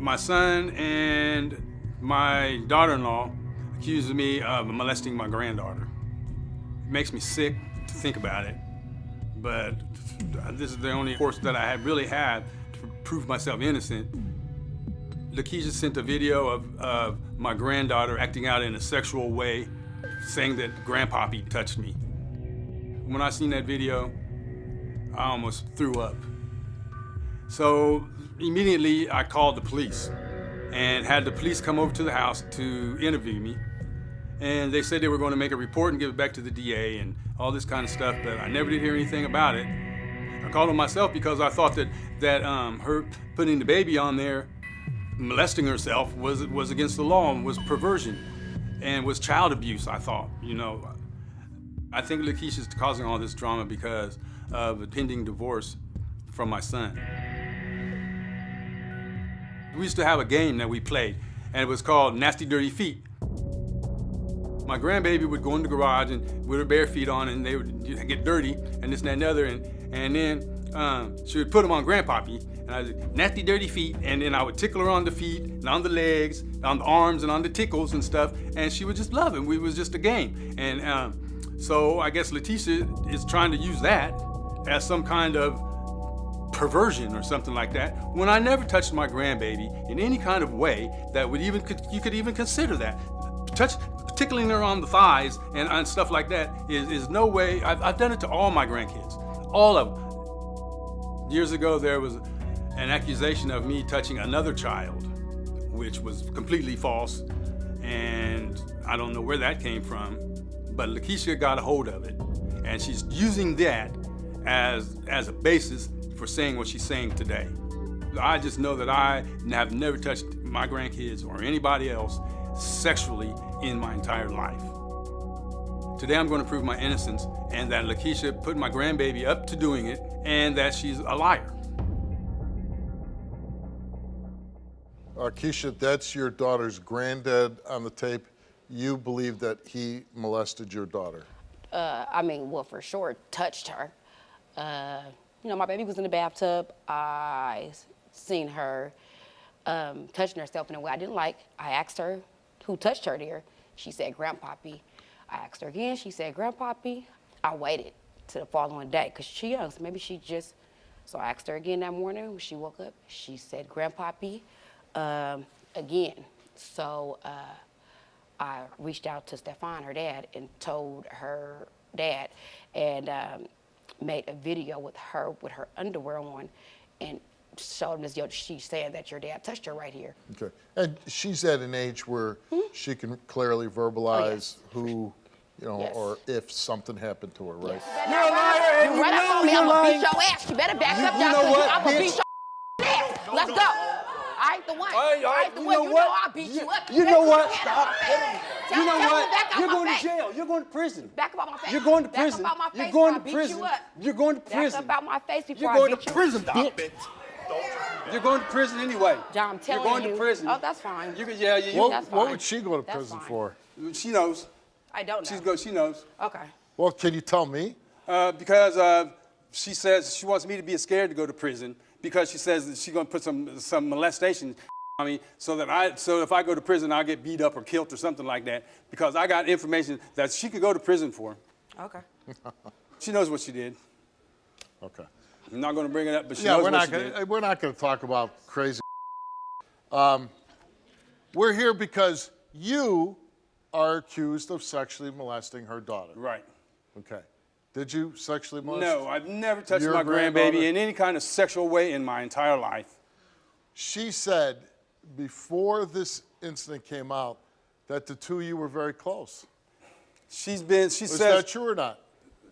My son and my daughter-in-law accused me of molesting my granddaughter. It makes me sick to think about it, but this is the only course that I really had to prove myself innocent. Lakeisha sent a video of my granddaughter acting out in a sexual way, saying that Grandpappy touched me. When I seen that video, I almost threw up. So immediately I called the police and had the police come over to the house to interview me. And they said they were going to make a report and give it back to the DA and all this kind of stuff, but I never did hear anything about it. I called them myself because I thought that her putting the baby on there, molesting herself, was against the law and was perversion and was child abuse, I thought, you know. I think Lakeisha's causing all this drama because of a pending divorce from my son. We used to have a game that we played, and it was called Nasty Dirty Feet. My grandbaby would go in the garage and with her bare feet on, and they would get dirty, and this and that and the other, and then she would put them on Grandpappy, and I would nasty dirty feet, and then I would tickle her on the feet, and on the legs, on the arms, and on the tickles and stuff, and she would just love it. It was just a game, and so I guess Lakeisha is trying to use that as some kind of perversion or something like that, when I never touched my grandbaby in any kind of way that would you could even consider that. Tickling her on the thighs and stuff like that is no way. I've done it to all my grandkids, all of them. Years ago, there was an accusation of me touching another child, which was completely false, and I don't know where that came from, but Lakeisha got a hold of it, and she's using that as a basis for saying what she's saying today. I just know that I have never touched my grandkids or anybody else sexually in my entire life. Today I'm going to prove my innocence and that Lakeisha put my grandbaby up to doing it and that she's a liar. Keisha, that's your daughter's granddad on the tape. You believe that he molested your daughter? I mean, well, for sure, touched her. You know, my baby was in the bathtub. I seen her touching herself in a way I didn't like. I asked her who touched her there. She said, Grandpappy. I asked her again. She said, Grandpappy. I waited to the following day because she young, so maybe she just. So I asked her again that morning when she woke up. She said, Grandpappy again. So I reached out to Stefan, her dad, and told her dad, and made a video with her underwear on, and showed him this. She's saying that your dad touched her right here. Okay, and she's at an age where she can clearly verbalize who, you know, or if something happened to her, right? Yes. You're a liar, and you know you're lying. I'm gonna beat your ass. You better back up, you know what, I'm gonna beat your ass. Let's go. I ain't the one. I ain't the one. You know I'll beat you up. You know what? Stop. You know what? You're going to jail. You're going to prison. Back up out my face. You're going to prison. Back up out my face. You're going to beat prison. You up. You're going to prison. Back up out my face before You're I going beat to you. prison, bitch. You're going to prison anyway. John, I'm telling you. You're going to prison. Oh, that's fine. What would she go to prison for? She knows. I don't know. She knows. Okay. Well, can you tell me? Because she says she wants me to be scared to go to prison because she says that she's going to put some molestation on me so if I go to prison, I'll get beat up or killed or something like that because I got information that she could go to prison for. Okay. She knows what she did. Okay. I'm not going to bring it up, but she knows what she did. We're not going to talk about crazy. We're here because you are accused of sexually molesting her daughter. Right. Okay. Did you sexually molest? No, I've never touched my grandbaby in any kind of sexual way in my entire life. She said before this incident came out that the two of you were very close. Is that true or not?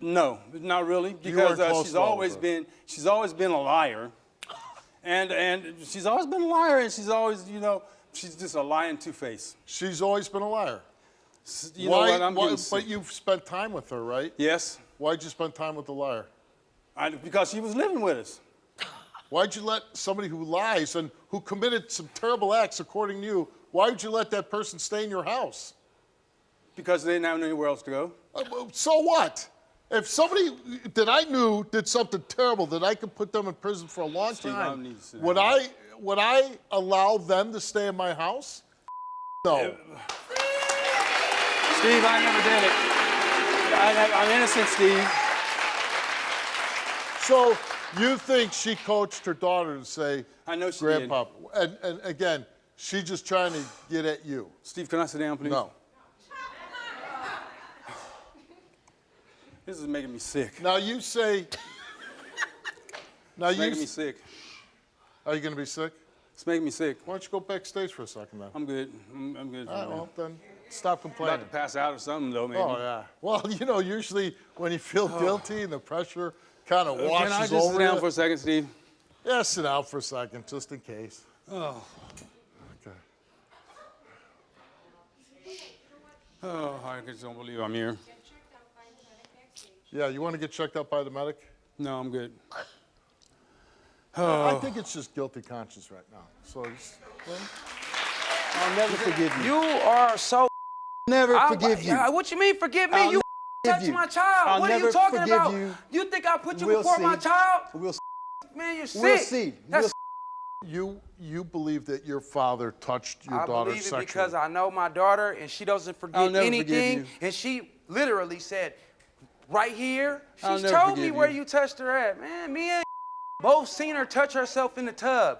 No, not really, because she's always been a liar, and she's always been a liar, and she's always, you know, she's just a lying two-face. She's always been a liar. You know what? But you've spent time with her, right? Yes. Why'd you spend time with the liar? Because she was living with us. Why'd you let somebody who lies and who committed some terrible acts, according to you, why would you let that person stay in your house? Because they didn't have anywhere else to go. So what? If somebody that I knew did something terrible that I could put them in prison for a long time, would I allow them to stay in my house? No. Steve, I never did it. I'm innocent, Steve. So you think she coached her daughter to say, I know she Grandpa, did. and again, she's just trying to get at you. Steve, can I sit down, please? No. This is making me sick. Now you say. Now it's making me sick. Are you going to be sick? It's making me sick. Why don't you go backstage for a second then? I'm good. I'm good. All right, well, then stop complaining. About to pass out or something, though, maybe. Oh, yeah. Well, you know, usually when you feel guilty and the pressure kind of washes over Can I just sit down for a second, Steve? Yeah, sit down for a second, just in case. Oh. Okay. Oh, I just don't believe I'm here. Yeah, you want to get checked out by the medic? No, I'm good. I think it's just guilty conscience right now. So I'll never forgive you. You are so. Never forgive you. What you mean forgive me? I'll You never touched you. my child. I'll What are you never talking forgive about? you. You think I put you We'll before see. my child? We'll Man, you're sick. We'll see. That's you believe that your father touched your daughter believe it sexually? because I know my daughter and she doesn't I'll forget never anything. forgive you. And she literally said, right here, I'll she's never told me forgive where you. you touched her at. Man, me and both seen her touch herself in the tub.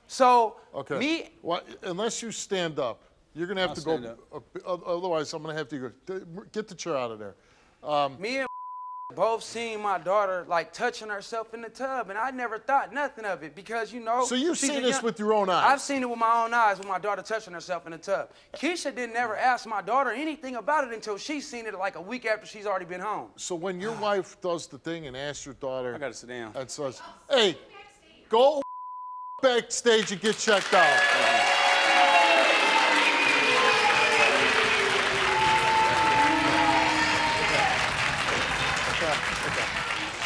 So, Okay. me, Well, unless you stand up, you're going to have to stand go. Otherwise, I'm going to have to go. Get the chair out of there. me and both seen my daughter like touching herself in the tub, and I never thought nothing of it because So you've she's seen a this young- with your own eyes? I've seen it with my own eyes with my daughter touching herself in the tub. Keisha didn't never ask my daughter anything about it until she's seen it like a week after she's already been home. So when your wife does the thing and asks your daughter, I got to sit down. and says, "Hey, go backstage and get checked out."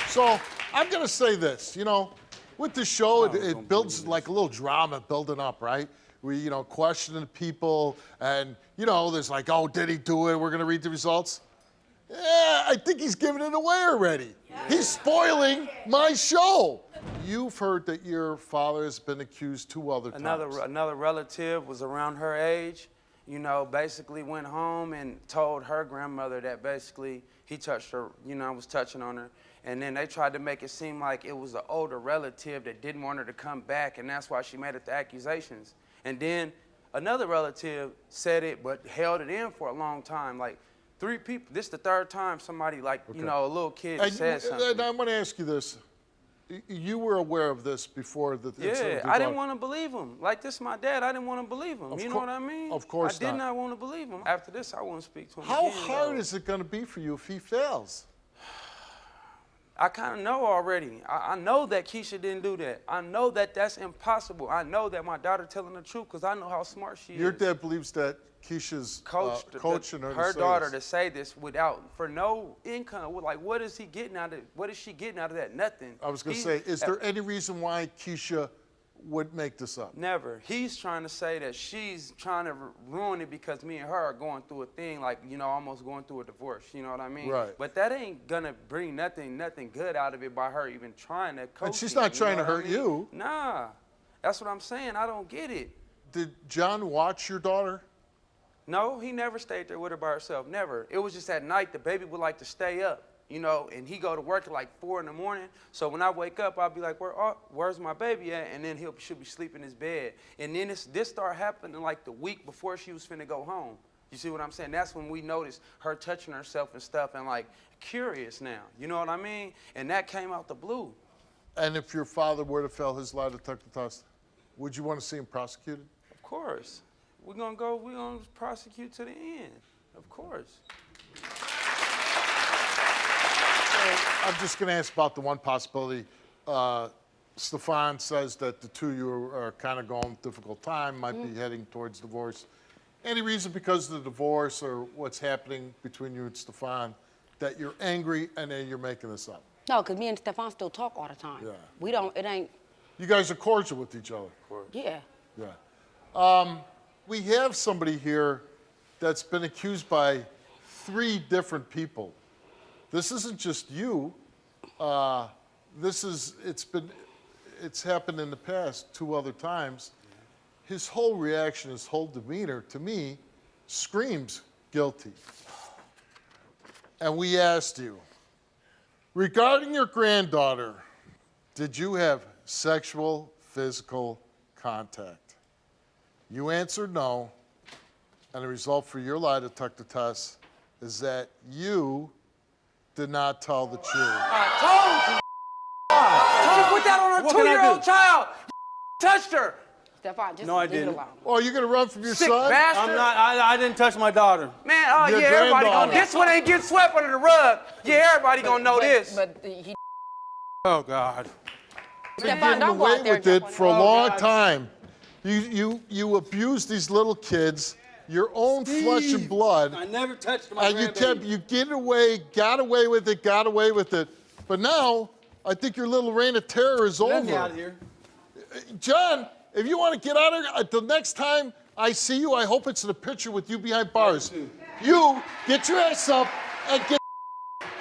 So I'm going to say this, you know, with the show, it builds like a little drama building up, right? We, you know, questioning people and, you know, there's like, oh, did he do it? We're going to read the results. Yeah, I think he's giving it away already. He's spoiling my show. You've heard that your father has been accused 2 other times. Another relative was around her age, you know, basically went home and told her grandmother that basically he touched her, you know, was touching on her. And then they tried to make it seem like it was an older relative that didn't want her to come back, and that's why she made it the accusations. And then another relative said it, but held it in for a long time. Like 3 people, this is the 3rd time somebody, like, you know, a little kid said something. And I'm going to ask you this. You were aware of this before the incident? Yeah, I didn't want to believe him. Like, this is my dad, I didn't want to believe him. You know what I mean? Of course I did not. not want to believe him. After this, I wouldn't speak to him How again, hard though. is it going to be for you if he fails? I kind of know already. I know that Keisha didn't do that. I know that that's impossible. I know that my daughter telling the truth because I know how smart she Your is. dad believes that Keisha's coaching her daughter to say this without, for no income. Like, what is he getting out of it? What is she getting out of that? Nothing. I was going to say, is there any reason why Keisha would make this up? Never. He's trying to say that she's trying to ruin it because me and her are going through a thing, like, you know, almost going through a divorce. You know what I mean? Right. But that ain't gonna bring nothing good out of it by her even trying to coach. And she's not trying to hurt you. Nah. That's what I'm saying. I don't get it. Did John watch your daughter? No, he never stayed there with her by herself. Never. It was just at night. The baby would like to stay up, you know, and he go to work at like 4 in the morning. So when I wake up, I'll be like, where's my baby at? And then should be sleeping in his bed. And then this started happening like the week before she was finna go home. You see what I'm saying? That's when we noticed her touching herself and stuff and like curious now. You know what I mean? And that came out the blue. And if your father were to fail his lie detector test, would you want to see him prosecuted? Of course. We're gonna prosecute to the end. Of course. I'm just going to ask about the one possibility. Stefan says that the 2 of you are kind of going difficult time, might be heading towards divorce. Any reason because of the divorce or what's happening between you and Stefan that you're angry and then you're making this up? No, because me and Stefan still talk all the time. Yeah. We don't, it ain't, You guys are cordial with each other. yeah. Yeah. We have somebody here that's been accused by 3 different people this isn't just you. It's happened in the past 2 other times. His whole reaction, his whole demeanor, to me, screams guilty. And we asked you, regarding your granddaughter, did you have sexual, physical contact? You answered no, and the result for your lie detector test is that you did not tell the truth. I told you. Put that on a 2-year-old child. You touched her. Stefan, just No, I leave it didn't. alone. Oh, you're gonna run from your Sick son? bastard. I didn't touch my daughter. Man, oh Your yeah, everybody granddaughter. this one ain't getting swept under the rug. Yeah, everybody gonna know this. But he, Oh, God. Stefan, Getting don't go away out there with it jumping for a on- long God. time. You abuse these little kids, your own flesh and blood, I never touched my and you got away with it. But now, I think your little reign of terror is Let me over. out of here. John, if you want to get out of here, the next time I see you, I hope it's in a picture with you behind bars. You get your ass up and get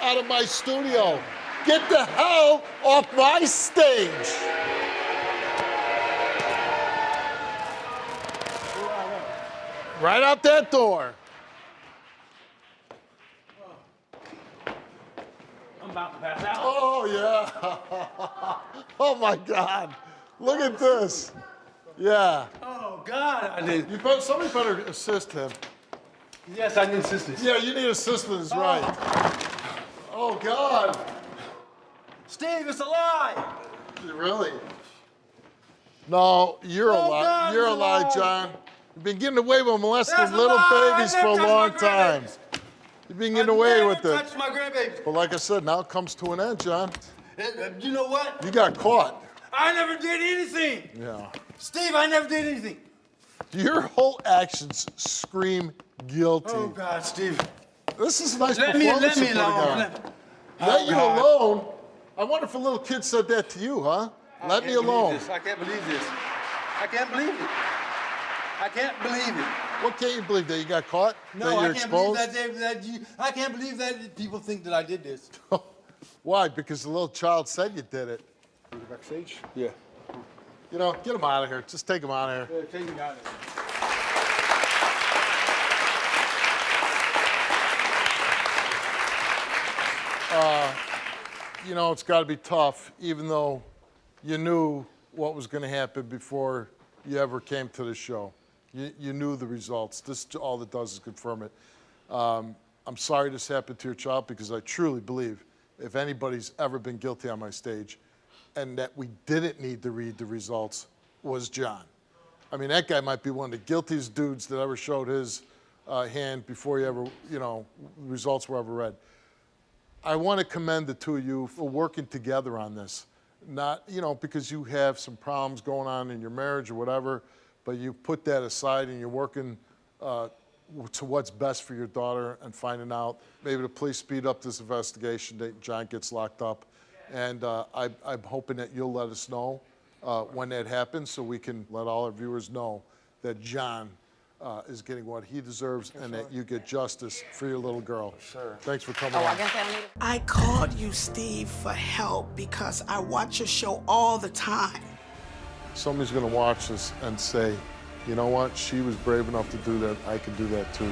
out of my studio. Get the hell off my stage. Right out that door. I'm about to pass out. Oh, yeah. Oh, my God. Look at this. Yeah. Oh, God. I did. Somebody better assist him. Yes, I need assistance. Yeah, you need assistance, right. Oh, God. Steve, it's a lie. Really? No, you're a lie. God, You're a it's a lie, lie. John. You've been getting away with molesting That's a little lie. babies I for a never long touched my time. grandbabies. You've been getting away with it. touched my grandbaby. But like I said, now it comes to an end, John. You know what? You got caught. I never did anything. Yeah. Steve, I never did anything. Your whole actions scream guilty. Oh, God, Steve. This is a nice Let me performance you put alone. together. Let you God. alone? I wonder if a little kid said that to you, huh? Let me alone. I can't believe this. I can't believe it. I can't believe it. What can't you believe? That you got caught? No, that I you're can't exposed? believe that I can't believe that people think that I did this. Why? Because the little child said you did it. Backstage? Yeah. You know, get him out of here. Just take him out of here. Take me out of it. You know, it's got to be tough, even though you knew what was going to happen before you ever came to the show. You knew the results. This all it does is confirm it. I'm sorry this happened to your child because I truly believe if anybody's ever been guilty on my stage and that we didn't need to read the results was John. I mean, that guy might be one of the guiltiest dudes that ever showed his hand before he ever, results were ever read. I want to commend the two of you for working together on this. Not, because you have some problems going on in your marriage or whatever, but you put that aside and you're working to what's best for your daughter and finding out. Maybe the police speed up this investigation, that John gets locked up. And I'm hoping that you'll let us know when that happens so we can let all our viewers know that John is getting what he deserves and that you get justice for your little girl. Sure. Thanks for coming Oh, on. I guess I don't need to. I called you, Steve, for help because I watch your show all the time. Somebody's going to watch this and say, you know what, she was brave enough to do that, I can do that too.